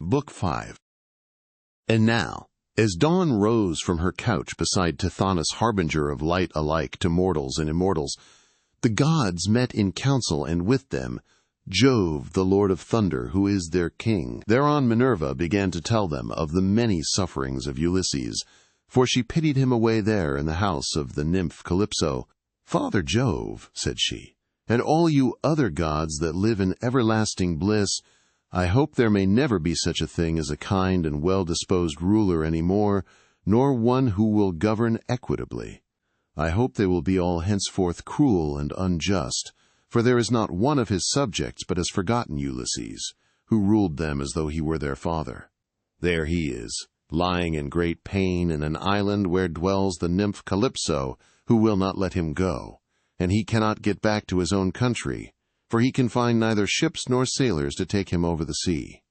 Book 5. And now, as dawn rose from her couch beside Tithonus, harbinger of light alike to mortals and immortals, the gods met in council, and with them Jove, the Lord of Thunder, who is their king. Thereon Minerva began to tell them of the many sufferings of Ulysses, for she pitied him away there in the house of the nymph Calypso. "Father Jove," said she, "and all you other gods that live in everlasting bliss, I hope there may never be such a thing as a kind and well-disposed ruler any more, nor one who will govern equitably. I hope they will be all henceforth cruel and unjust, for there is not one of his subjects but has forgotten Ulysses, who ruled them as though he were their father. There he is, lying in great pain in an island where dwells the nymph Calypso, who will not let him go, and he cannot get back to his own country, for he can find neither ships nor sailors to take him over the sea.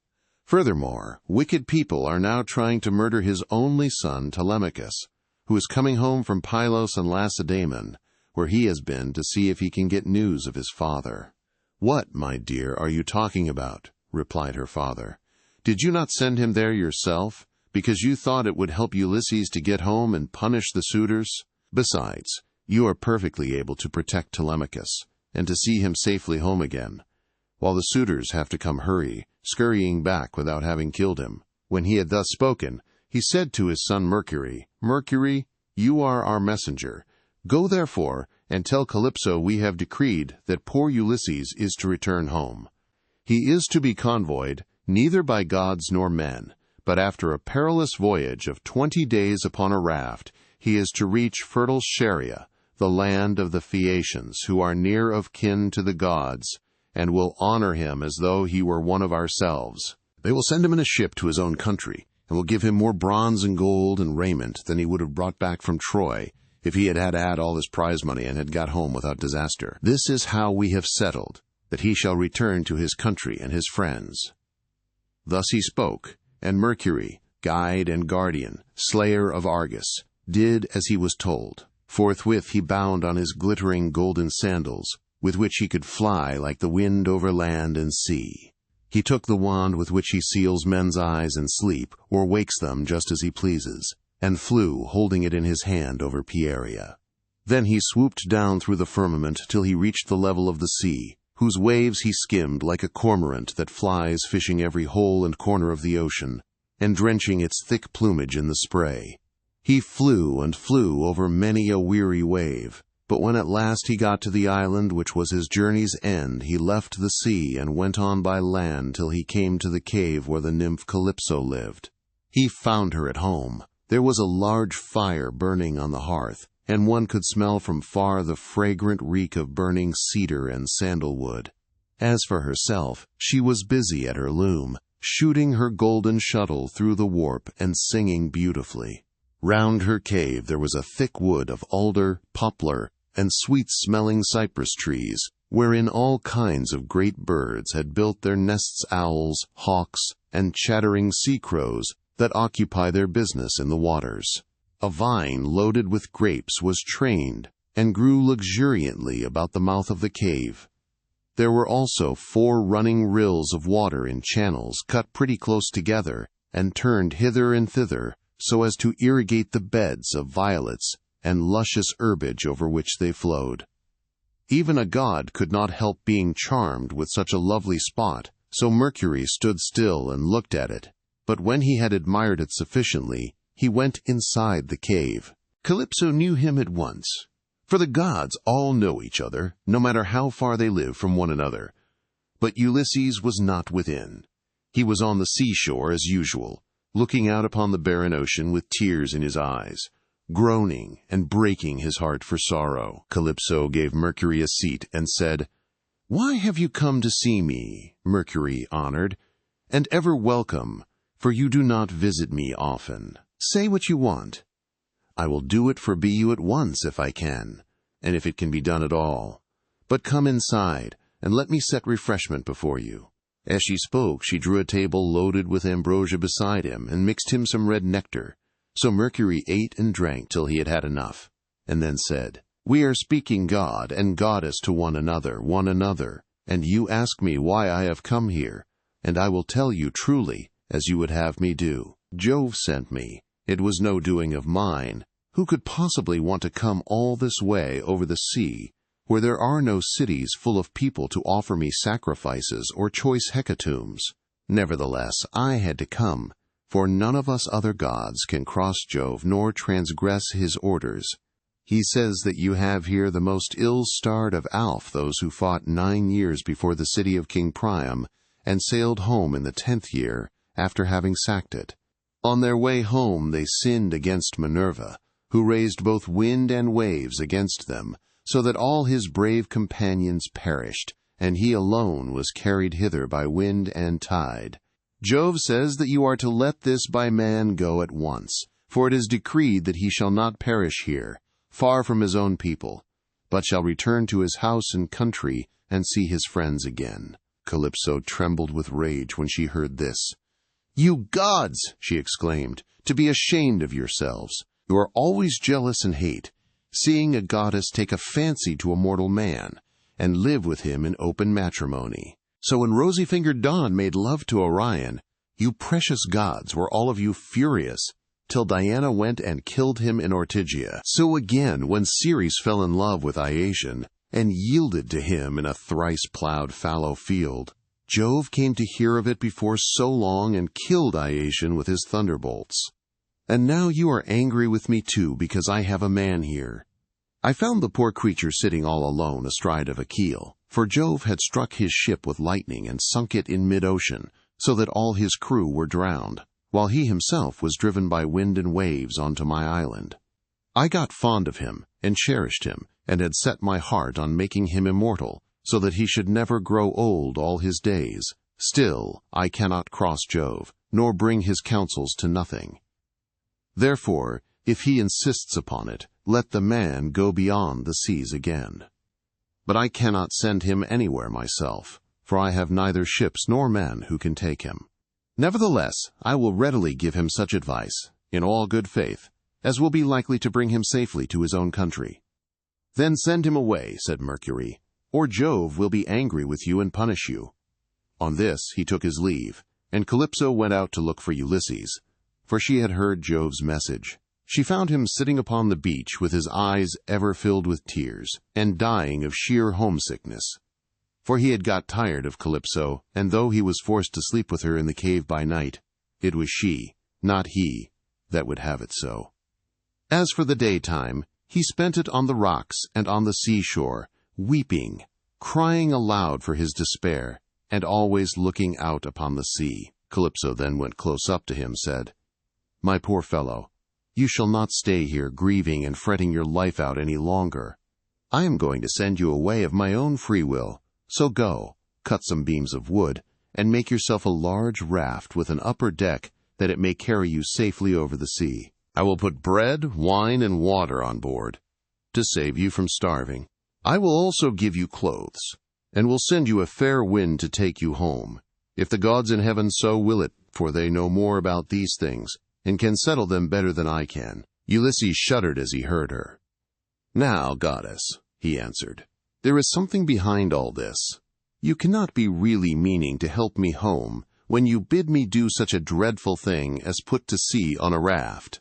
Furthermore, wicked people are now trying to murder his only son Telemachus, who is coming home from Pylos and Lacedaemon, where he has been to see if he can get news of his father." "What, my dear, are you talking about?" replied her father. "Did you not send him there yourself, because you thought it would help Ulysses to get home and punish the suitors? Besides, you are perfectly able to protect Telemachus, and to see him safely home again, while the suitors have to come scurrying back without having killed him." When he had thus spoken, he said to his son Mercury, "Mercury, you are our messenger. Go therefore, and tell Calypso we have decreed that poor Ulysses is to return home. He is to be convoyed neither by gods nor men, but after a perilous voyage of 20 days upon a raft, he is to reach fertile Scheria, the land of the Phaeacians, who are near of kin to the gods, and will honor him as though he were one of ourselves. They will send him in a ship to his own country, and will give him more bronze and gold and raiment than he would have brought back from Troy, if he had had to add all his prize money and had got home without disaster. This is how we have settled, that he shall return to his country and his friends." Thus he spoke, and Mercury, guide and guardian, slayer of Argus, did as he was told. Forthwith he bound on his glittering golden sandals, with which he could fly like the wind over land and sea. He took the wand with which he seals men's eyes in sleep, or wakes them just as he pleases, and flew, holding it in his hand over Pieria. Then he swooped down through the firmament till he reached the level of the sea, whose waves he skimmed like a cormorant that flies fishing every hole and corner of the ocean, and drenching its thick plumage in the spray. He flew and flew over many a weary wave, but when at last he got to the island which was his journey's end, he left the sea and went on by land till he came to the cave where the nymph Calypso lived. He found her at home. There was a large fire burning on the hearth, and one could smell from far the fragrant reek of burning cedar and sandalwood. As for herself, she was busy at her loom, shooting her golden shuttle through the warp and singing beautifully. Round her cave there was a thick wood of alder, poplar, and sweet-smelling cypress trees, wherein all kinds of great birds had built their nests, owls, hawks, and chattering sea-crows that occupy their business in the waters. A vine loaded with grapes was trained and grew luxuriantly about the mouth of the cave. There were also 4 running rills of water in channels cut pretty close together and turned hither and thither, so as to irrigate the beds of violets and luscious herbage over which they flowed. Even a god could not help being charmed with such a lovely spot, so Mercury stood still and looked at it, but when he had admired it sufficiently, he went inside the cave. Calypso knew him at once, for the gods all know each other, no matter how far they live from one another. But Ulysses was not within. He was on the seashore as usual, looking out upon the barren ocean with tears in his eyes, groaning and breaking his heart for sorrow. Calypso gave Mercury a seat and said, "Why have you come to see me, Mercury honored, and ever welcome, for you do not visit me often? Say what you want. I will do it for you at once if I can, and if it can be done at all. But come inside, and let me set refreshment before you." As she spoke, she drew a table loaded with ambrosia beside him, and mixed him some red nectar. So Mercury ate and drank till he had had enough, and then said, "We are speaking god and goddess to one another, and you ask me why I have come here, and I will tell you truly, as you would have me do. Jove sent me. It was no doing of mine. Who could possibly want to come all this way over the sea, where there are no cities full of people to offer me sacrifices or choice hecatombs? Nevertheless, I had to come, for none of us other gods can cross Jove nor transgress his orders. He says that you have here the most ill-starred of Alph, those who fought 9 years before the city of King Priam, and sailed home in the 10th year, after having sacked it. On their way home they sinned against Minerva, who raised both wind and waves against them, so that all his brave companions perished, and he alone was carried hither by wind and tide. Jove says that you are to let this by man go at once, for it is decreed that he shall not perish here, far from his own people, but shall return to his house and country and see his friends again. Calypso trembled with rage when she heard this. "You gods," she exclaimed, "to be ashamed of yourselves. You are always jealous and hate, seeing a goddess take a fancy to a mortal man, and live with him in open matrimony. So when rosy-fingered Dawn made love to Orion, you precious gods were all of you furious, till Diana went and killed him in Ortygia. So again, when Ceres fell in love with Iasion, and yielded to him in a thrice-plowed fallow field, Jove came to hear of it before so long and killed Iasion with his thunderbolts. And now you are angry with me too, because I have a man here." I found the poor creature sitting all alone astride of a keel, for Jove had struck his ship with lightning and sunk it in mid-ocean, so that all his crew were drowned, while he himself was driven by wind and waves onto my island. I got fond of him, and cherished him, and had set my heart on making him immortal, so that he should never grow old all his days. Still, I cannot cross Jove, nor bring his counsels to nothing. Therefore, if he insists upon it, let the man go beyond the seas again. But I cannot send him anywhere myself, for I have neither ships nor men who can take him. Nevertheless, I will readily give him such advice, in all good faith, as will be likely to bring him safely to his own country." "Then send him away," said Mercury, "or Jove will be angry with you and punish you." On this he took his leave, and Calypso went out to look for Ulysses, for she had heard Jove's message. She found him sitting upon the beach with his eyes ever filled with tears, and dying of sheer homesickness. For he had got tired of Calypso, and though he was forced to sleep with her in the cave by night, it was she, not he, that would have it so. As for the daytime, he spent it on the rocks and on the seashore, weeping, crying aloud for his despair, and always looking out upon the sea. Calypso then went close up to him, said, "My poor fellow, you shall not stay here grieving and fretting your life out any longer. I am going to send you away of my own free will, so go, cut some beams of wood, and make yourself a large raft with an upper deck, that it may carry you safely over the sea. I will put bread, wine, and water on board, to save you from starving. I will also give you clothes, and will send you a fair wind to take you home, if the gods in heaven so will it, for they know more about these things, and can settle them better than I can." Ulysses shuddered as he heard her. "Now, goddess," he answered, "there is something behind all this. You cannot be really meaning to help me home when you bid me do such a dreadful thing as put to sea on a raft.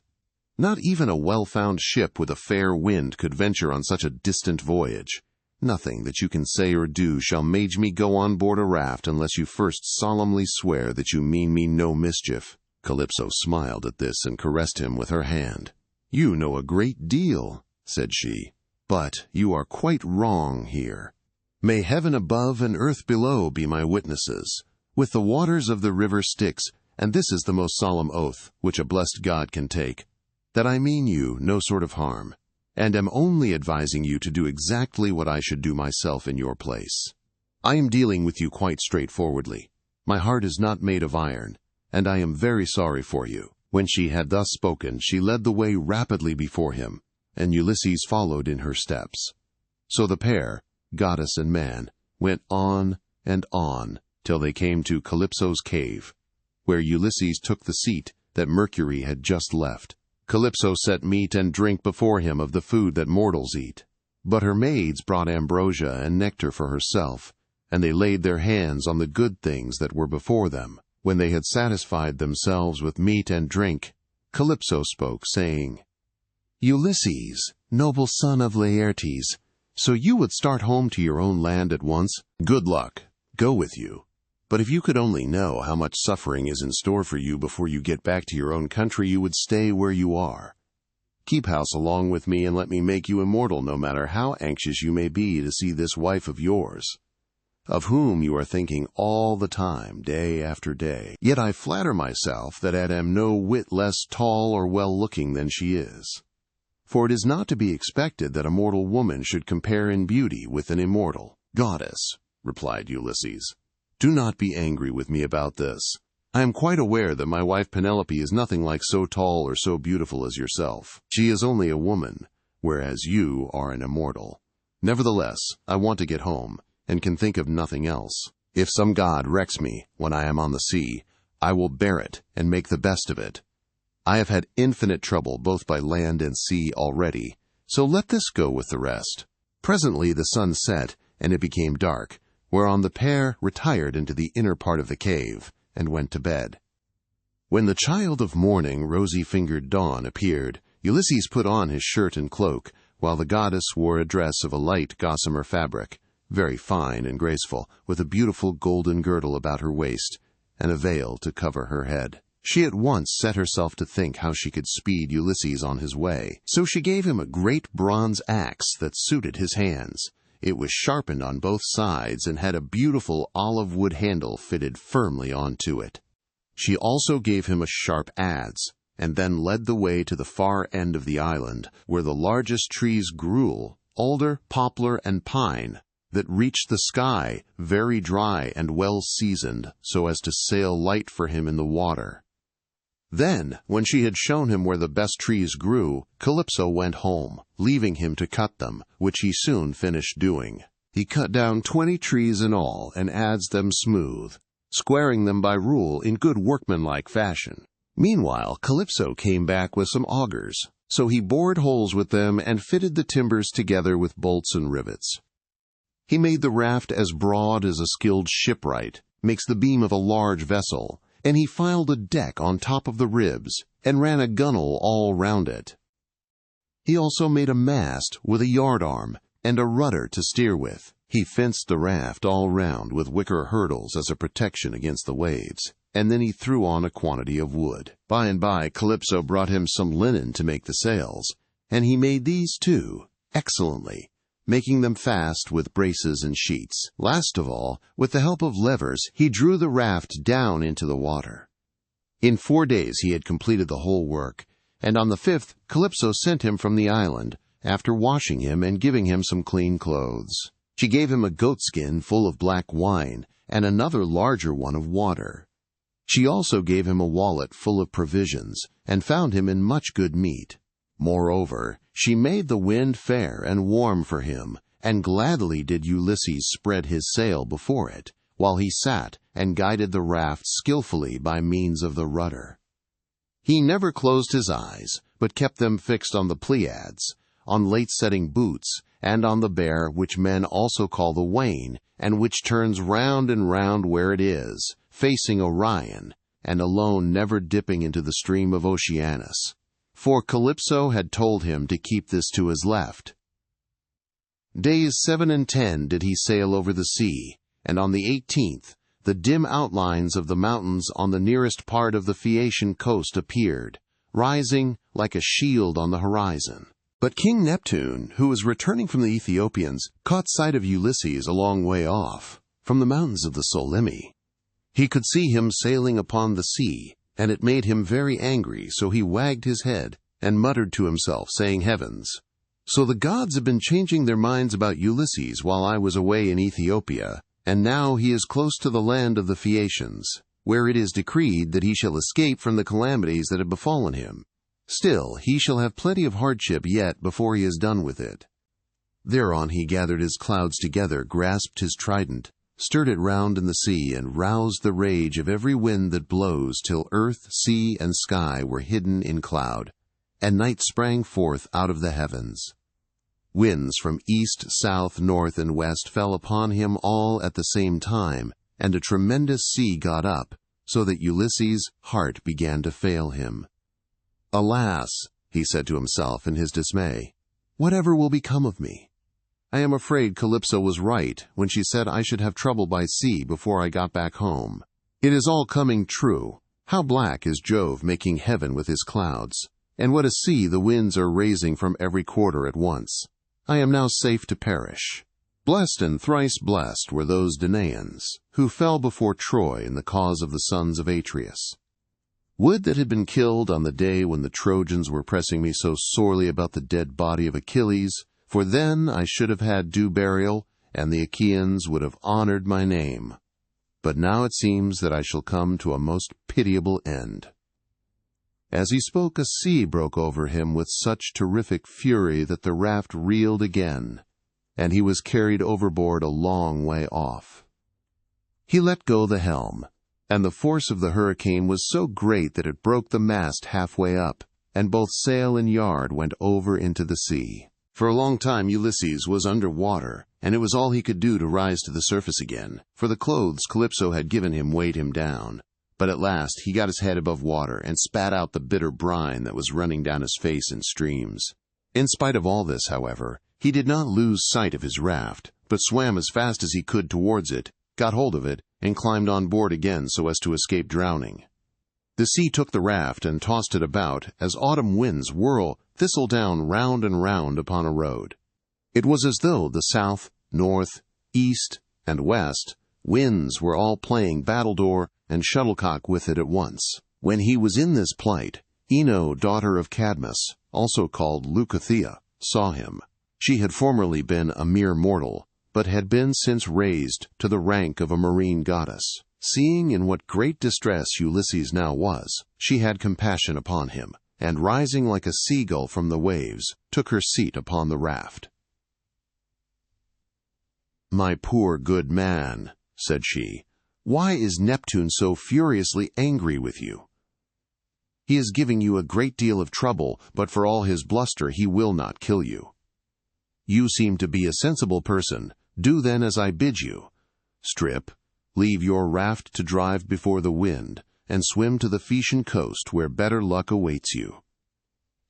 Not even a well-found ship with a fair wind could venture on such a distant voyage. Nothing that you can say or do shall make me go on board a raft unless you first solemnly swear that you mean me no mischief." Calypso smiled at this and caressed him with her hand. "You know a great deal," said she, "but you are quite wrong here. May heaven above and earth below be my witnesses, with the waters of the river Styx, and this is the most solemn oath which a blessed god can take, that I mean you no sort of harm, and am only advising you to do exactly what I should do myself in your place. I am dealing with you quite straightforwardly. My heart is not made of iron, and I am very sorry for you." When she had thus spoken, she led the way rapidly before him, and Ulysses followed in her steps. So the pair, goddess and man, went on and on, till they came to Calypso's cave, where Ulysses took the seat that Mercury had just left. Calypso set meat and drink before him of the food that mortals eat, but her maids brought ambrosia and nectar for herself, and they laid their hands on the good things that were before them. When they had satisfied themselves with meat and drink, Calypso spoke, saying, "Ulysses, noble son of Laertes, so you would start home to your own land at once? Good luck. Go with you. But if you could only know how much suffering is in store for you before you get back to your own country, you would stay where you are. Keep house along with me and let me make you immortal, no matter how anxious you may be to see this wife of yours, of whom you are thinking all the time, day after day. Yet I flatter myself that I am no whit less tall or well-looking than she is. For it is not to be expected that a mortal woman should compare in beauty with an immortal." "Goddess," replied Ulysses, "do not be angry with me about this. I am quite aware that my wife Penelope is nothing like so tall or so beautiful as yourself. She is only a woman, whereas you are an immortal. Nevertheless, I want to get home, and can think of nothing else. If some god wrecks me when I am on the sea, I will bear it and make the best of it. I have had infinite trouble both by land and sea already, so let this go with the rest." Presently the sun set, and it became dark, whereon the pair retired into the inner part of the cave, and went to bed. When the child of morning, rosy-fingered Dawn, appeared, Ulysses put on his shirt and cloak, while the goddess wore a dress of a light gossamer fabric, very fine and graceful, with a beautiful golden girdle about her waist, and a veil to cover her head. She at once set herself to think how she could speed Ulysses on his way. So she gave him a great bronze axe that suited his hands. It was sharpened on both sides and had a beautiful olive wood handle fitted firmly onto it. She also gave him a sharp adze, and then led the way to the far end of the island, where the largest trees grew, alder, poplar, and pine, that reached the sky, very dry and well seasoned, so as to sail light for him in the water. Then, when she had shown him where the best trees grew, Calypso went home, leaving him to cut them, which he soon finished doing. He cut down 20 trees in all, and adzed them smooth, squaring them by rule in good workmanlike fashion. Meanwhile, Calypso came back with some augers, so he bored holes with them and fitted the timbers together with bolts and rivets. He made the raft as broad as a skilled shipwright makes the beam of a large vessel, and he filed a deck on top of the ribs, and ran a gunwale all round it. He also made a mast with a yardarm, and a rudder to steer with. He fenced the raft all round with wicker hurdles as a protection against the waves, and then he threw on a quantity of wood. By and by Calypso brought him some linen to make the sails, and he made these too, excellently, making them fast with braces and sheets. Last of all, with the help of levers, he drew the raft down into the water. In 4 days he had completed the whole work, and on the 5th Calypso sent him from the island, after washing him and giving him some clean clothes. She gave him a goatskin full of black wine, and another larger one of water. She also gave him a wallet full of provisions, and found him in much good meat. Moreover, she made the wind fair and warm for him, and gladly did Ulysses spread his sail before it, while he sat and guided the raft skillfully by means of the rudder. He never closed his eyes, but kept them fixed on the Pleiades, on late-setting boots, and on the bear, which men also call the wain, and which turns round and round where it is, facing Orion, and alone never dipping into the stream of Oceanus. For Calypso had told him to keep this to his left. Days 7 and 10 did he sail over the sea, and on the 18th the dim outlines of the mountains on the nearest part of the Phaeacian coast appeared, rising like a shield on the horizon. But King Neptune, who was returning from the Ethiopians, caught sight of Ulysses a long way off, from the mountains of the Solymi. He could see him sailing upon the sea, and it made him very angry, so he wagged his head and muttered to himself, saying, "Heavens! So the gods have been changing their minds about Ulysses while I was away in Ethiopia, and now he is close to the land of the Phaeacians, where it is decreed that he shall escape from the calamities that have befallen him. Still, he shall have plenty of hardship yet before he is done with it." Thereon he gathered his clouds together, grasped his trident, stirred it round in the sea, and roused the rage of every wind that blows, till earth, sea, and sky were hidden in cloud, and night sprang forth out of the heavens. Winds from east, south, north, and west fell upon him all at the same time, and a tremendous sea got up, so that Ulysses' heart began to fail him. "Alas," he said to himself in his dismay, "whatever will become of me? I am afraid Calypso was right when she said I should have trouble by sea before I got back home. It is all coming true. How black is Jove making heaven with his clouds, and what a sea the winds are raising from every quarter at once. I am now safe to perish. Blessed and thrice blessed were those Danaans who fell before Troy in the cause of the sons of Atreus. Would that had been killed on the day when the Trojans were pressing me so sorely about the dead body of Achilles, for then I should have had due burial, and the Achaeans would have honored my name. But now it seems that I shall come to a most pitiable end." As he spoke, a sea broke over him with such terrific fury that the raft reeled again, and he was carried overboard a long way off. He let go the helm, and the force of the hurricane was so great that it broke the mast halfway up, and both sail and yard went over into the sea. For a long time Ulysses was under water, and it was all he could do to rise to the surface again, for the clothes Calypso had given him weighed him down. But at last he got his head above water and spat out the bitter brine that was running down his face in streams. In spite of all this, however, he did not lose sight of his raft, but swam as fast as he could towards it, got hold of it, and climbed on board again so as to escape drowning. The sea took the raft and tossed it about as autumn winds whirl thistledown round and round upon a road. It was as though the south, north, east, and west winds were all playing battledore and shuttlecock with it at once. When he was in this plight, Ino, daughter of Cadmus, also called Leucothea, saw him. She had formerly been a mere mortal, but had been since raised to the rank of a marine goddess. Seeing in what great distress Ulysses now was, she had compassion upon him, and rising like a seagull from the waves, took her seat upon the raft. "My poor good man," said she, "why is Neptune so furiously angry with you? He is giving you a great deal of trouble, but for all his bluster he will not kill you. You seem to be a sensible person. Do then as I bid you. Strip, leave your raft to drive before the wind, and swim to the Phaeacian coast where better luck awaits you.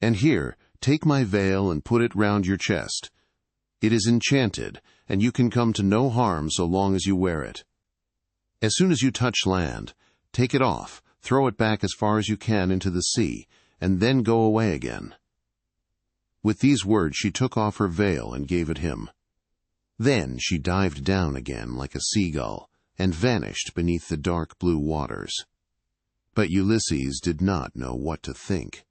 And here, take my veil and put it round your chest. It is enchanted, and you can come to no harm so long as you wear it. As soon as you touch land, take it off, throw it back as far as you can into the sea, and then go away again." With these words she took off her veil and gave it him. Then she dived down again like a seagull, and vanished beneath the dark blue waters. But Ulysses did not know what to think.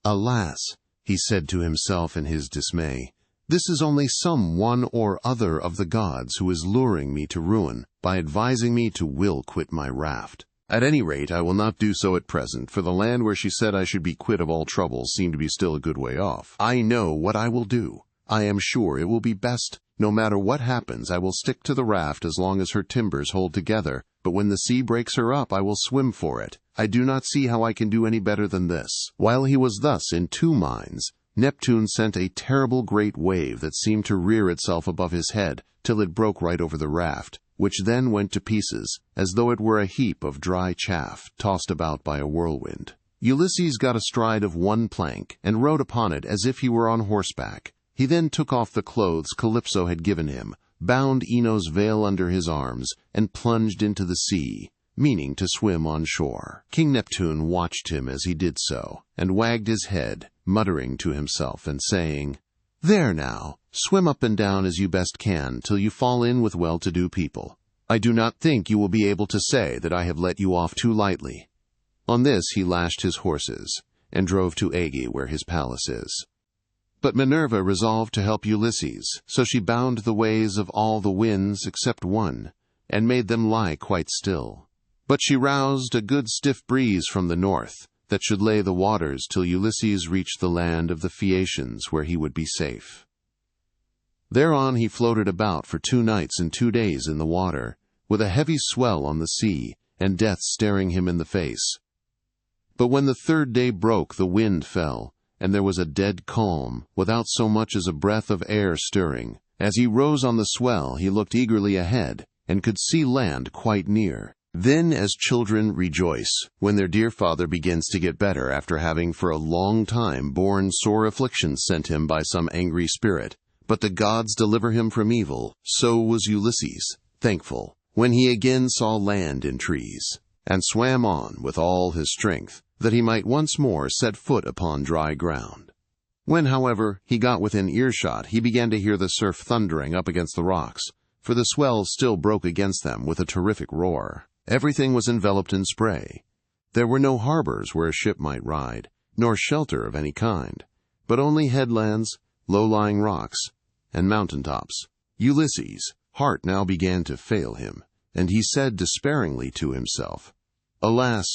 "Alas," he said to himself in his dismay, "this is only some one or other of the gods who is luring me to ruin by advising me to will quit my raft. At any rate, I will not do so at present, for the land where she said I should be quit of all troubles seemed to be still a good way off. I know what I will do. I am sure it will be best. No matter what happens, I will stick to the raft as long as her timbers hold together, but when the sea breaks her up, I will swim for it. I do not see how I can do any better than this." While he was thus in two minds, Neptune sent a terrible great wave that seemed to rear itself above his head till it broke right over the raft, which then went to pieces, as though it were a heap of dry chaff tossed about by a whirlwind. Ulysses got astride of one plank and rode upon it as if he were on horseback. He then took off the clothes Calypso had given him, bound Ino's veil under his arms, and plunged into the sea, meaning to swim on shore. King Neptune watched him as he did so, and wagged his head, muttering to himself and saying, "There now, swim up and down as you best can till you fall in with well-to-do people. I do not think you will be able to say that I have let you off too lightly." On this he lashed his horses, and drove to Aegae where his palace is. But Minerva resolved to help Ulysses, so she bound the ways of all the winds except one, and made them lie quite still. But she roused a good stiff breeze from the north, that should lay the waters till Ulysses reached the land of the Phaeacians, where he would be safe. Thereon he floated about for 2 nights and 2 days in the water, with a heavy swell on the sea, and death staring him in the face. But when the 3rd day broke, the wind fell, and there was a dead calm, without so much as a breath of air stirring. As he rose on the swell, he looked eagerly ahead, and could see land quite near. Then, as children rejoice when their dear father begins to get better after having for a long time borne sore afflictions sent him by some angry spirit, but the gods deliver him from evil, so was Ulysses, thankful, when he again saw land and trees, and swam on with all his strength, that he might once more set foot upon dry ground. When, however, he got within earshot, he began to hear the surf thundering up against the rocks, for the swells still broke against them with a terrific roar. Everything was enveloped in spray. There were no harbors where a ship might ride, nor shelter of any kind, but only headlands, low-lying rocks, and mountain-tops. Ulysses' heart now began to fail him, and he said despairingly to himself, "Alas,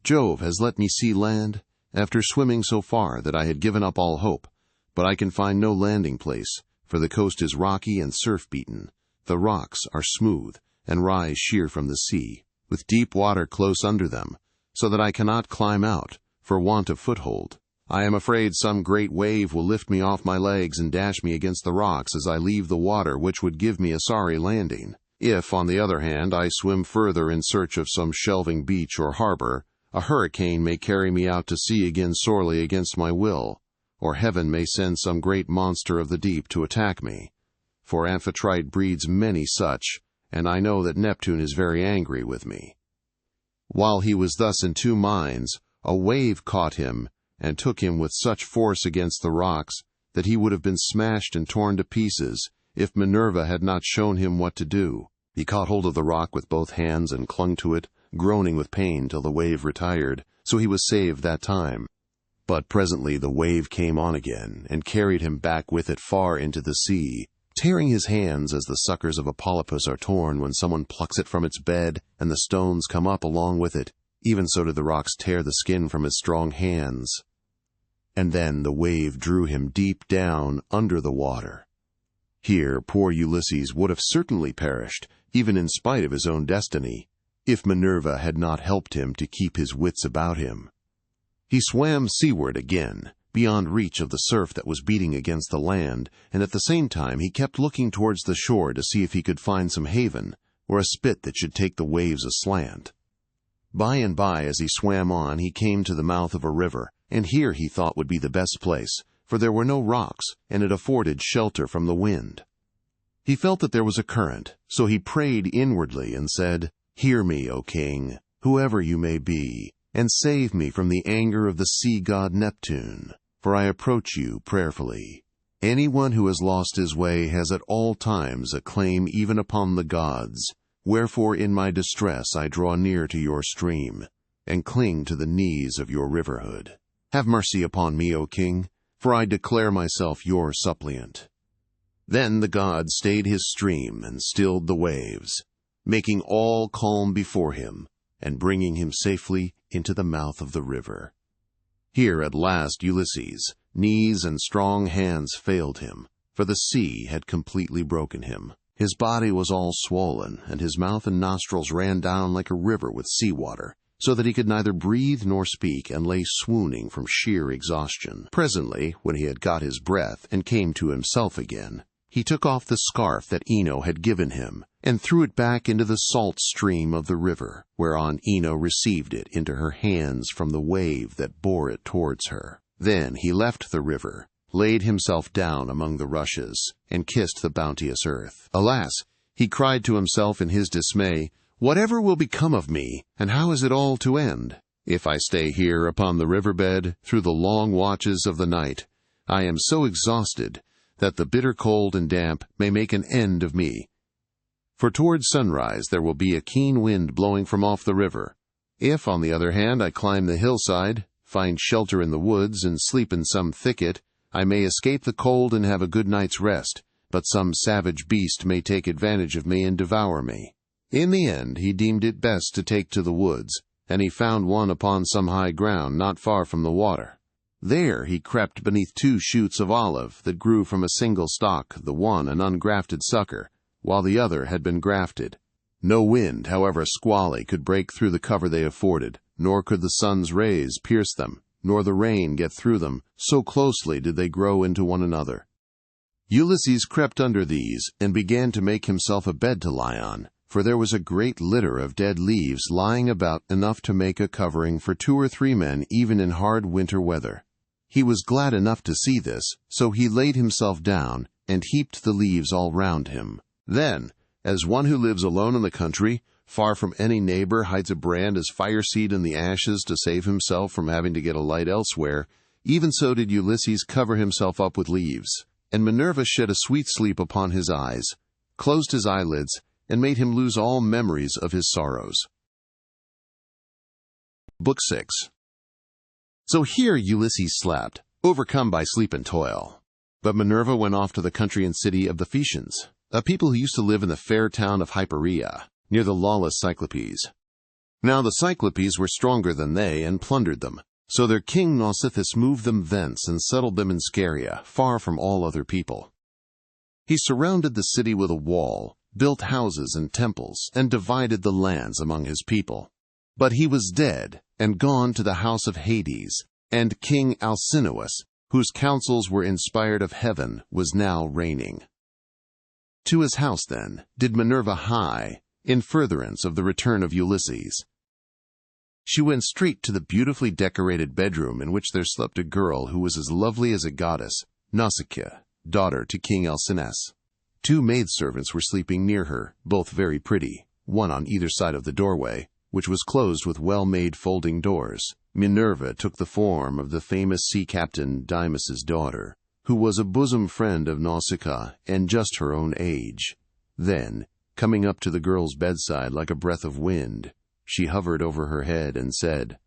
Jove has let me see land, after swimming so far that I had given up all hope, but I can find no landing place, for the coast is rocky and surf-beaten. The rocks are smooth, and rise sheer from the sea, with deep water close under them, so that I cannot climb out, for want of foothold. I am afraid some great wave will lift me off my legs and dash me against the rocks as I leave the water, which would give me a sorry landing. If, on the other hand, I swim further in search of some shelving beach or harbor, a hurricane may carry me out to sea again sorely against my will, or heaven may send some great monster of the deep to attack me, for Amphitrite breeds many such, and I know that Neptune is very angry with me." While he was thus in two minds, a wave caught him and took him with such force against the rocks that he would have been smashed and torn to pieces if Minerva had not shown him what to do. He caught hold of the rock with both hands and clung to it, groaning with pain till the wave retired, so he was saved that time. But presently the wave came on again and carried him back with it far into the sea, tearing his hands as the suckers of a polypus are torn when someone plucks it from its bed and the stones come up along with it. Even so did the rocks tear the skin from his strong hands. And then the wave drew him deep down under the water. Here poor Ulysses would have certainly perished, even in spite of his own destiny, if Minerva had not helped him to keep his wits about him. He swam seaward again, beyond reach of the surf that was beating against the land, and at the same time he kept looking towards the shore to see if he could find some haven, or a spit that should take the waves aslant. By and by, as he swam on, he came to the mouth of a river, and here he thought would be the best place, for there were no rocks, and it afforded shelter from the wind. He felt that there was a current, so he prayed inwardly and said, "Hear me, O king, whoever you may be, and save me from the anger of the sea god Neptune, for I approach you prayerfully. Anyone who has lost his way has at all times a claim even upon the gods, wherefore in my distress I draw near to your stream, and cling to the knees of your riverhood. Have mercy upon me, O king, for I declare myself your suppliant." Then the god stayed his stream and stilled the waves, making all calm before him, and bringing him safely into the mouth of the river. Here at last Ulysses' knees and strong hands failed him, for the sea had completely broken him. His body was all swollen, and his mouth and nostrils ran down like a river with sea water, so that he could neither breathe nor speak, and lay swooning from sheer exhaustion. Presently, when he had got his breath and came to himself again, he took off the scarf that Ino had given him, and threw it back into the salt stream of the river, whereon Ino received it into her hands from the wave that bore it towards her. Then he left the river, laid himself down among the rushes, and kissed the bounteous earth. Alas, he cried to himself in his dismay, "Whatever will become of me, and how is it all to end? If I stay here upon the riverbed through the long watches of the night, I am so exhausted that the bitter cold and damp may make an end of me. For towards sunrise there will be a keen wind blowing from off the river. If, on the other hand, I climb the hillside, find shelter in the woods, and sleep in some thicket, I may escape the cold and have a good night's rest, but some savage beast may take advantage of me and devour me." In the end he deemed it best to take to the woods, and he found one upon some high ground not far from the water. There he crept beneath 2 shoots of olive that grew from a single stalk, the one an ungrafted sucker, while the other had been grafted. No wind, however squally, could break through the cover they afforded, nor could the sun's rays pierce them, nor the rain get through them, so closely did they grow into one another. Ulysses crept under these, and began to make himself a bed to lie on, for there was a great litter of dead leaves lying about, enough to make a covering for 2 or 3 men even in hard winter weather. He was glad enough to see this, so he laid himself down and heaped the leaves all round him. Then, as one who lives alone in the country, far from any neighbor, hides a brand as fire seed in the ashes to save himself from having to get a light elsewhere, even so did Ulysses cover himself up with leaves. And Minerva shed a sweet sleep upon his eyes, closed his eyelids, and made him lose all memories of his sorrows. Book 6. So here Ulysses slept, overcome by sleep and toil. But Minerva went off to the country and city of the Phaeacians, a people who used to live in the fair town of Hypereia, near the lawless Cyclopes. Now the Cyclopes were stronger than they, and plundered them. So their king Nausithous moved them thence and settled them in Scheria, far from all other people. He surrounded the city with a wall, built houses and temples, and divided the lands among his people. But he was dead, and gone to the house of Hades, and King Alcinous, whose counsels were inspired of heaven, was now reigning. To his house, then, did Minerva hie, in furtherance of the return of Ulysses. She went straight to the beautifully decorated bedroom in which there slept a girl who was as lovely as a goddess, Nausicaa, daughter to King Alcinous. 2 maidservants were sleeping near her, both very pretty, one on either side of the doorway, which was closed with well-made folding doors. Minerva took the form of the famous sea captain Dymas's daughter, who was a bosom friend of Nausicaa and just her own age. Then, coming up to the girl's bedside like a breath of wind, she hovered over her head and said,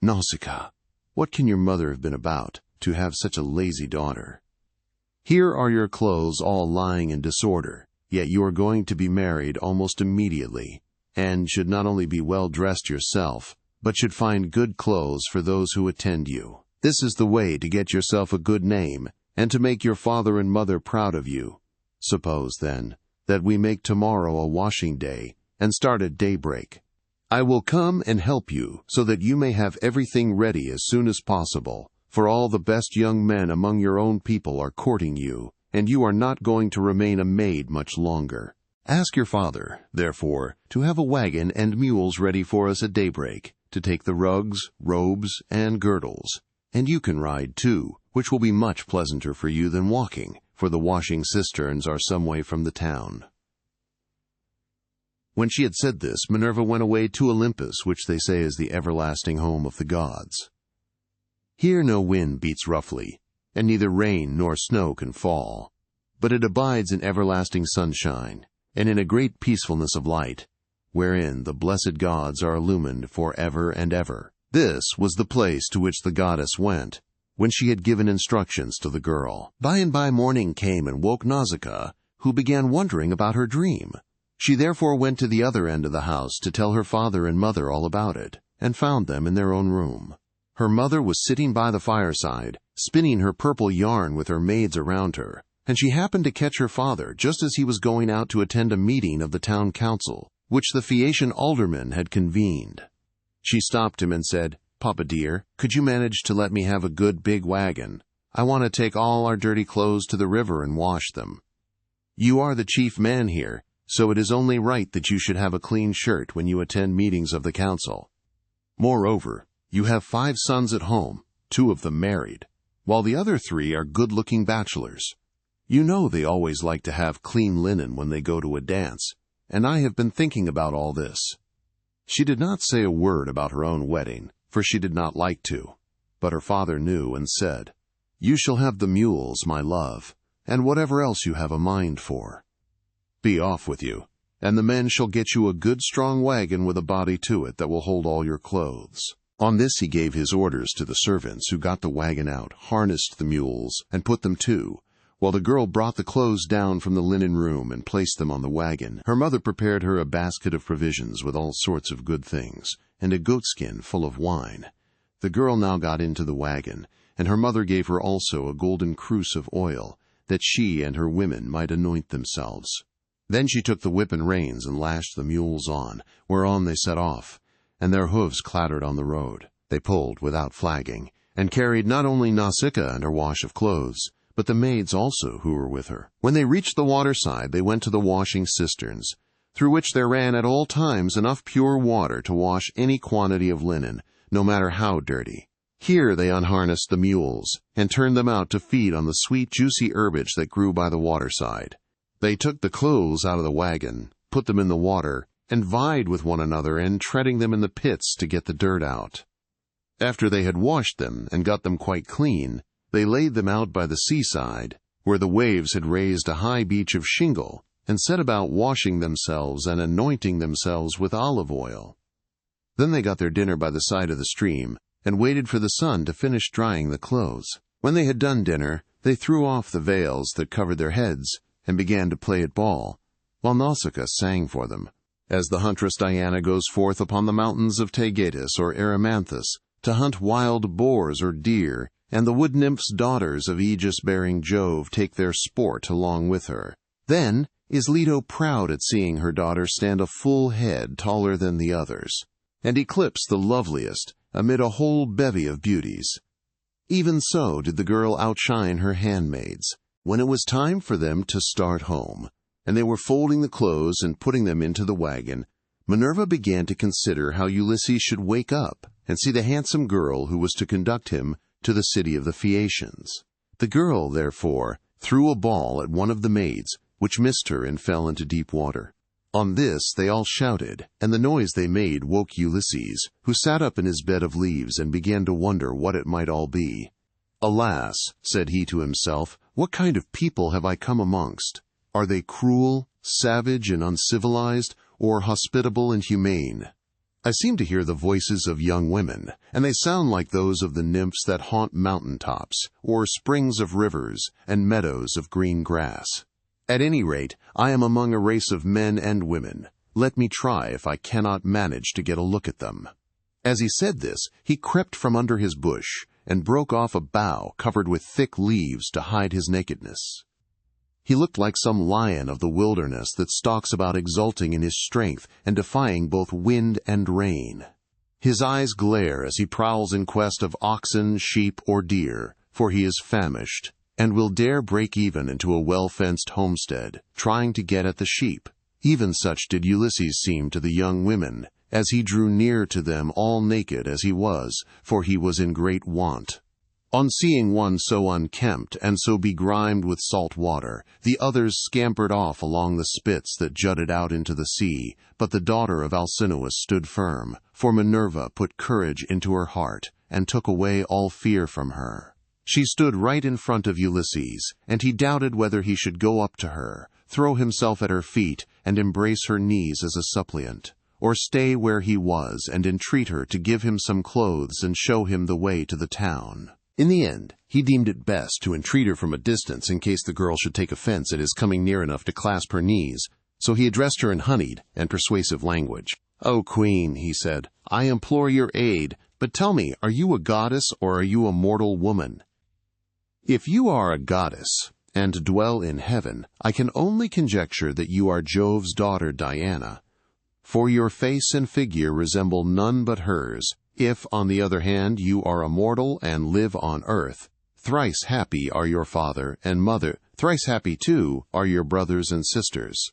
"Nausicaa, what can your mother have been about, to have such a lazy daughter? Here are your clothes all lying in disorder, yet you are going to be married almost immediately, and should not only be well dressed yourself, but should find good clothes for those who attend you. This is the way to get yourself a good name, and to make your father and mother proud of you. Suppose, then, that we make tomorrow a washing day, and start at daybreak. I will come and help you, so that you may have everything ready as soon as possible, for all the best young men among your own people are courting you, and you are not going to remain a maid much longer. Ask your father, therefore, to have a wagon and mules ready for us at daybreak, to take the rugs, robes, and girdles. And you can ride too, which will be much pleasanter for you than walking, for the washing cisterns are some way from the town." When she had said this, Minerva went away to Olympus, which they say is the everlasting home of the gods. Here no wind beats roughly, and neither rain nor snow can fall, but it abides in everlasting sunshine, and in a great peacefulness of light, wherein the blessed gods are illumined for ever and ever. This was the place to which the goddess went, when she had given instructions to the girl. By and by morning came and woke Nausicaa, who began wondering about her dream. She therefore went to the other end of the house to tell her father and mother all about it, and found them in their own room. Her mother was sitting by the fireside, spinning her purple yarn with her maids around her, and she happened to catch her father just as he was going out to attend a meeting of the town council, which the Phaeacian aldermen had convened. She stopped him and said, "Papa dear, could you manage to let me have a good big wagon? I want to take all our dirty clothes to the river and wash them. You are the chief man here, so it is only right that you should have a clean shirt when you attend meetings of the council. Moreover, you have 5 sons at home, 2 of them married, while the other 3 are good-looking bachelors. You know they always like to have clean linen when they go to a dance, and I have been thinking about all this." She did not say a word about her own wedding, for she did not like to, but her father knew and said, "You shall have the mules, my love, and whatever else you have a mind for. Be off with you, and the men shall get you a good strong wagon with a body to it that will hold all your clothes." On this he gave his orders to the servants, who got the wagon out, harnessed the mules, and put them to, while the girl brought the clothes down from the linen room and placed them on the wagon. Her mother prepared her a basket of provisions with all sorts of good things, and a goatskin full of wine. The girl now got into the wagon, and her mother gave her also a golden cruse of oil, that she and her women might anoint themselves. Then she took the whip and reins and lashed the mules on, whereon they set off, and their hoofs clattered on the road. They pulled without flagging, and carried not only Nausicaa and her wash of clothes, but the maids also who were with her. When they reached the waterside, they went to the washing cisterns, through which there ran at all times enough pure water to wash any quantity of linen, no matter how dirty. Here they unharnessed the mules, and turned them out to feed on the sweet, juicy herbage that grew by the waterside. They took the clothes out of the wagon, put them in the water, and vied with one another in treading them in the pits to get the dirt out. After they had washed them and got them quite clean, they laid them out by the seaside, where the waves had raised a high beach of shingle, and set about washing themselves and anointing themselves with olive oil. Then they got their dinner by the side of the stream, and waited for the sun to finish drying the clothes. When they had done dinner, they threw off the veils that covered their heads, and began to play at ball, while Nausicaa sang for them, as the huntress Diana goes forth upon the mountains of Taygetus or Erymanthus to hunt wild boars or deer, and the wood nymphs' daughters of Aegis-bearing Jove take their sport along with her. Then is Leto proud at seeing her daughter stand a full head taller than the others, and eclipse the loveliest amid a whole bevy of beauties. Even so did the girl outshine her handmaids. When it was time for them to start home, and they were folding the clothes and putting them into the wagon, Minerva began to consider how Ulysses should wake up and see the handsome girl who was to conduct him to the city of the Phaeacians. The girl, therefore, threw a ball at one of the maids, which missed her and fell into deep water. On this they all shouted, and the noise they made woke Ulysses, who sat up in his bed of leaves and began to wonder what it might all be. "Alas," said he to himself, "what kind of people have I come amongst? Are they cruel, savage, and uncivilized, or hospitable and humane? I seem to hear the voices of young women, and they sound like those of the nymphs that haunt mountain tops, or springs of rivers, and meadows of green grass. At any rate, I am among a race of men and women. Let me try if I cannot manage to get a look at them." As he said this, he crept from under his bush, and broke off a bough covered with thick leaves to hide his nakedness. He looked like some lion of the wilderness that stalks about exulting in his strength and defying both wind and rain. His eyes glare as he prowls in quest of oxen, sheep, or deer, for he is famished, and will dare break even into a well-fenced homestead, trying to get at the sheep. Even such did Ulysses seem to the young women, as he drew near to them all naked as he was, for he was in great want. On seeing one so unkempt and so begrimed with salt water, the others scampered off along the spits that jutted out into the sea, but the daughter of Alcinous stood firm, for Minerva put courage into her heart, and took away all fear from her. She stood right in front of Ulysses, and he doubted whether he should go up to her, throw himself at her feet, and embrace her knees as a suppliant, or stay where he was and entreat her to give him some clothes and show him the way to the town. In the end, he deemed it best to entreat her from a distance in case the girl should take offense at his coming near enough to clasp her knees, so he addressed her in honeyed and persuasive language. "O Queen," he said, "I implore your aid, but tell me, are you a goddess or are you a mortal woman? If you are a goddess, and dwell in heaven, I can only conjecture that you are Jove's daughter Diana, for your face and figure resemble none but hers. If, on the other hand, you are a mortal and live on earth, thrice happy are your father and mother, thrice happy, too, are your brothers and sisters.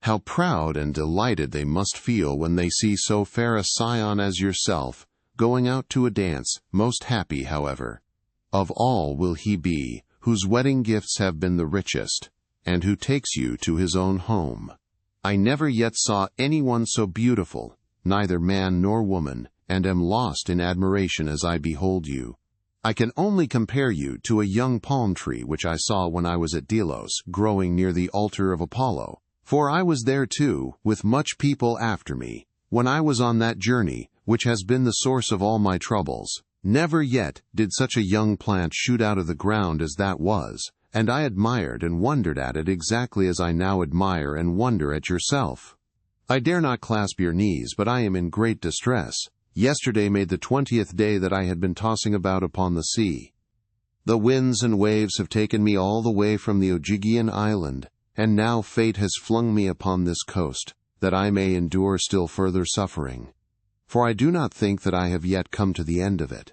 How proud and delighted they must feel when they see so fair a scion as yourself, going out to a dance, most happy, however. Of all will he be, whose wedding gifts have been the richest, and who takes you to his own home. I never yet saw anyone so beautiful, neither man nor woman, and am lost in admiration as I behold you. I can only compare you to a young palm tree which I saw when I was at Delos, growing near the altar of Apollo, for I was there too, with much people after me, when I was on that journey, which has been the source of all my troubles. Never yet did such a young plant shoot out of the ground as that was, and I admired and wondered at it exactly as I now admire and wonder at yourself. I dare not clasp your knees, but I am in great distress. Yesterday made the 20th day that I had been tossing about upon the sea. The winds and waves have taken me all the way from the Ogygian island, and now fate has flung me upon this coast, that I may endure still further suffering. For I do not think that I have yet come to the end of it,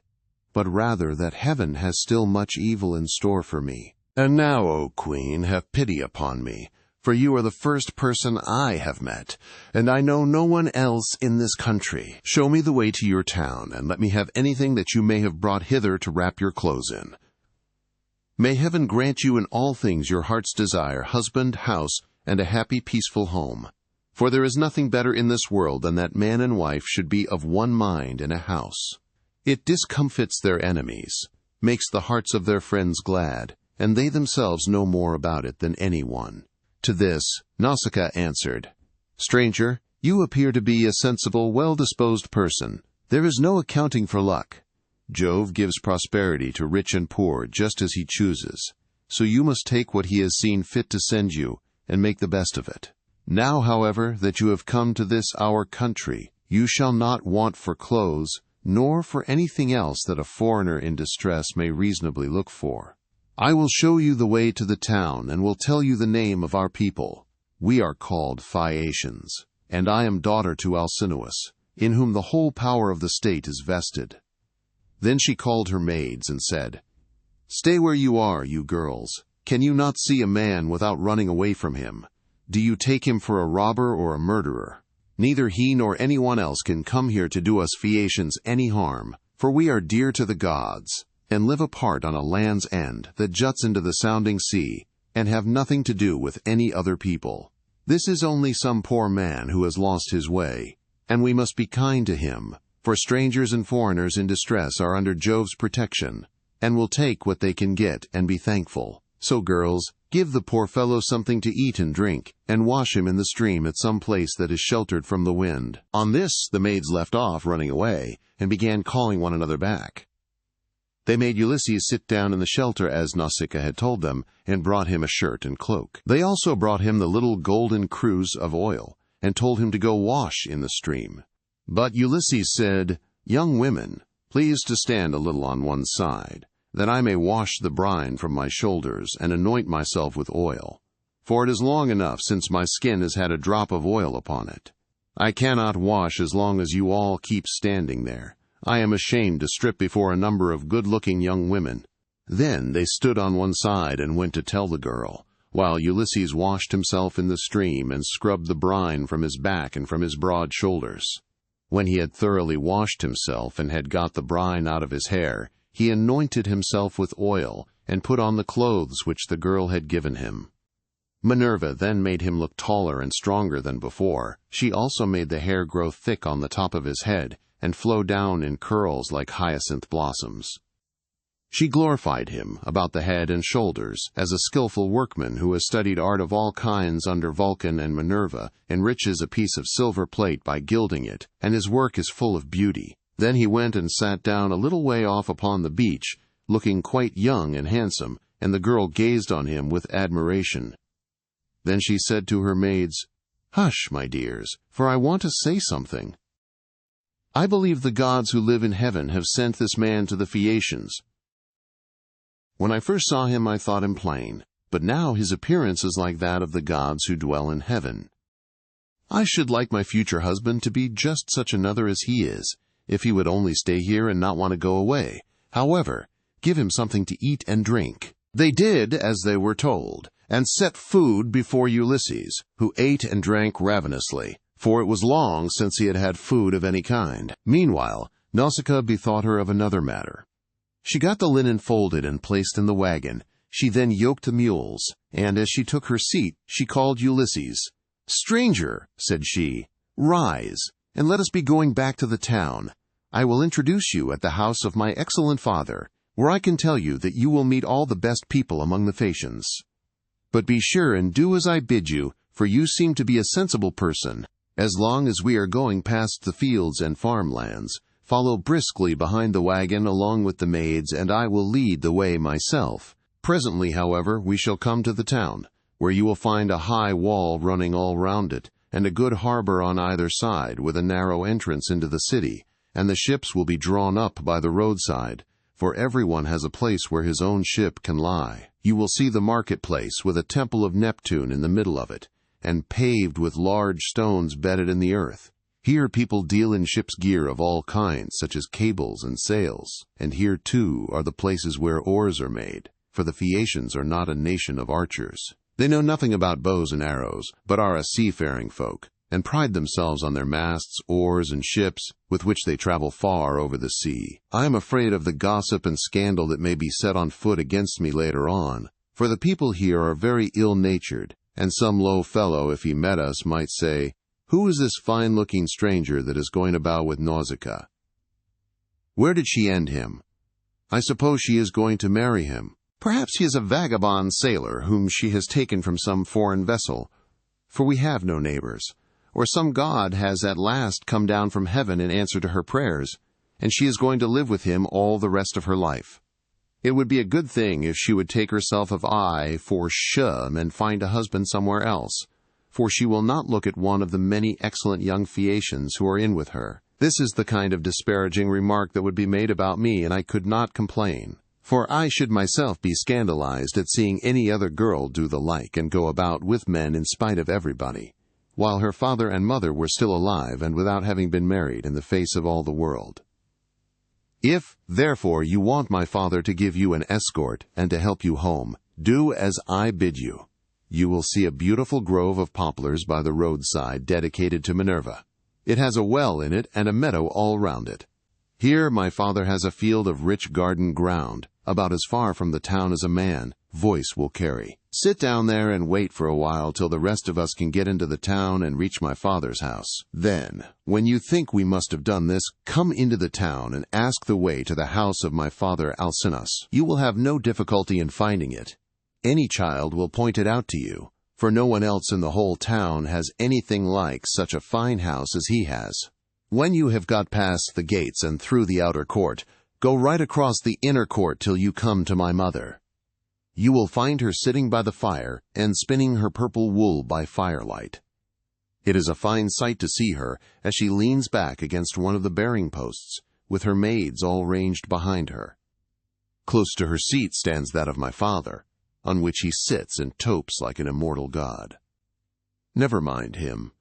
but rather that heaven has still much evil in store for me. And now, O Queen, have pity upon me, for you are the first person I have met, and I know no one else in this country. Show me the way to your town, and let me have anything that you may have brought hither to wrap your clothes in. May heaven grant you in all things your heart's desire, husband, house, and a happy, peaceful home. For there is nothing better in this world than that man and wife should be of one mind in a house. It discomfits their enemies, makes the hearts of their friends glad, and they themselves know more about it than any one. To this, Nausicaa answered, Stranger, you appear to be a sensible, well-disposed person. There is no accounting for luck. Jove gives prosperity to rich and poor just as he chooses, so you must take what he has seen fit to send you and make the best of it. Now, however, that you have come to this our country, you shall not want for clothes, nor for anything else that a foreigner in distress may reasonably look for. I will show you the way to the town, and will tell you the name of our people. We are called Phaeacians, and I am daughter to Alcinous, in whom the whole power of the state is vested. Then she called her maids and said, Stay where you are, you girls. Can you not see a man without running away from him? Do you take him for a robber or a murderer? Neither he nor anyone else can come here to do us Phaeacians any harm, for we are dear to the gods, and live apart on a land's end that juts into the sounding sea, and have nothing to do with any other people. This is only some poor man who has lost his way, and we must be kind to him, for strangers and foreigners in distress are under Jove's protection, and will take what they can get and be thankful. So girls, give the poor fellow something to eat and drink, and wash him in the stream at some place that is sheltered from the wind. On this the maids left off running away, and began calling one another back. They made Ulysses sit down in the shelter as Nausicaa had told them, and brought him a shirt and cloak. They also brought him the little golden cruse of oil, and told him to go wash in the stream. But Ulysses said, Young women, please to stand a little on one side, that I may wash the brine from my shoulders and anoint myself with oil. For it is long enough since my skin has had a drop of oil upon it. I cannot wash as long as you all keep standing there. I am ashamed to strip before a number of good-looking young women. Then they stood on one side and went to tell the girl, while Ulysses washed himself in the stream and scrubbed the brine from his back and from his broad shoulders. When he had thoroughly washed himself and had got the brine out of his hair, he anointed himself with oil and put on the clothes which the girl had given him. Minerva then made him look taller and stronger than before. She also made the hair grow thick on the top of his head and flow down in curls like hyacinth blossoms. She glorified him about the head and shoulders, as a skillful workman who has studied art of all kinds under Vulcan and Minerva enriches a piece of silver plate by gilding it, and his work is full of beauty. Then he went and sat down a little way off upon the beach, looking quite young and handsome, and the girl gazed on him with admiration. Then she said to her maids, Hush, my dears, for I want to say something. I believe the gods who live in heaven have sent this man to the Phaeacians. When I first saw him I thought him plain, but now his appearance is like that of the gods who dwell in heaven. I should like my future husband to be just such another as he is, if he would only stay here and not want to go away. However, give him something to eat and drink. They did as they were told, and set food before Ulysses, who ate and drank ravenously, for it was long since he had had food of any kind. Meanwhile, Nausicaa bethought her of another matter. She got the linen folded and placed in the wagon. She then yoked the mules, and as she took her seat, she called Ulysses. Stranger, said she, rise, and let us be going back to the town. I will introduce you at the house of my excellent father, where I can tell you that you will meet all the best people among the Phaeacians. But be sure and do as I bid you, for you seem to be a sensible person. As long as we are going past the fields and farmlands, follow briskly behind the wagon along with the maids, and I will lead the way myself. Presently, however, we shall come to the town, where you will find a high wall running all round it, and a good harbor on either side, with a narrow entrance into the city, and the ships will be drawn up by the roadside, for everyone has a place where his own ship can lie. You will see the marketplace with a temple of Neptune in the middle of it, and paved with large stones bedded in the earth. Here people deal in ship's gear of all kinds, such as cables and sails, and here too are the places where oars are made, for the Phaeacians are not a nation of archers. They know nothing about bows and arrows, but are a seafaring folk, and pride themselves on their masts, oars, and ships, with which they travel far over the sea. I am afraid of the gossip and scandal that may be set on foot against me later on, for the people here are very ill-natured, and some low fellow, if he met us, might say, 'Who is this fine-looking stranger that is going about with Nausicaa? Where did she end him? I suppose she is going to marry him. Perhaps he is a vagabond sailor whom she has taken from some foreign vessel, for we have no neighbors. Or some god has at last come down from heaven in answer to her prayers, and she is going to live with him all the rest of her life. It would be a good thing if she would take herself of eye for shame and find a husband somewhere else, for she will not look at one of the many excellent young Phaeacians who are in with her.' This is the kind of disparaging remark that would be made about me, and I could not complain. For I should myself be scandalized at seeing any other girl do the like and go about with men in spite of everybody, while her father and mother were still alive and without having been married in the face of all the world. If, therefore, you want my father to give you an escort and to help you home, do as I bid you. You will see a beautiful grove of poplars by the roadside dedicated to Minerva. It has a well in it and a meadow all round it. Here my father has a field of rich garden ground, about as far from the town as a man voice will carry. Sit down there and wait for a while till the rest of us can get into the town and reach my father's house. Then, when you think we must have done this, come into the town and ask the way to the house of my father Alcinous. You will have no difficulty in finding it. Any child will point it out to you, for no one else in the whole town has anything like such a fine house as he has. When you have got past the gates and through the outer court, go right across the inner court till you come to my mother. You will find her sitting by the fire and spinning her purple wool by firelight. It is a fine sight to see her as she leans back against one of the bearing posts, with her maids all ranged behind her. Close to her seat stands that of my father, on which he sits and topes like an immortal god. Never mind him,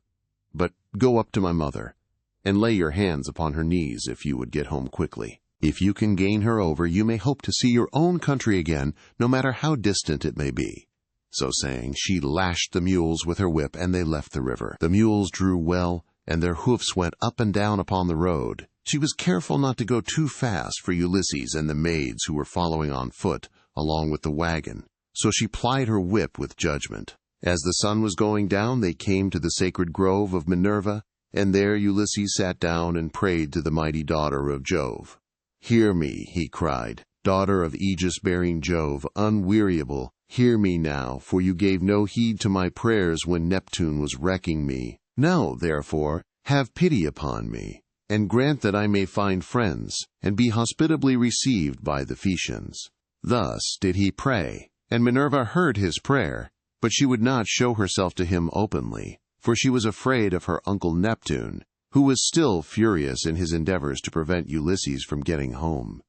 but go up to my mother, and lay your hands upon her knees if you would get home quickly. If you can gain her over, you may hope to see your own country again, no matter how distant it may be." So saying, she lashed the mules with her whip, and they left the river. The mules drew well, and their hoofs went up and down upon the road. She was careful not to go too fast for Ulysses and the maids who were following on foot, along with the wagon, so she plied her whip with judgment. As the sun was going down, they came to the sacred grove of Minerva, and there Ulysses sat down and prayed to the mighty daughter of Jove. "Hear me," he cried, "daughter of aegis-bearing Jove, unweariable, hear me now, for you gave no heed to my prayers when Neptune was wrecking me. Now, therefore, have pity upon me, and grant that I may find friends, and be hospitably received by the Phaeacians." Thus did he pray, and Minerva heard his prayer, but she would not show herself to him openly, for she was afraid of her uncle Neptune, who was still furious in his endeavors to prevent Ulysses from getting home.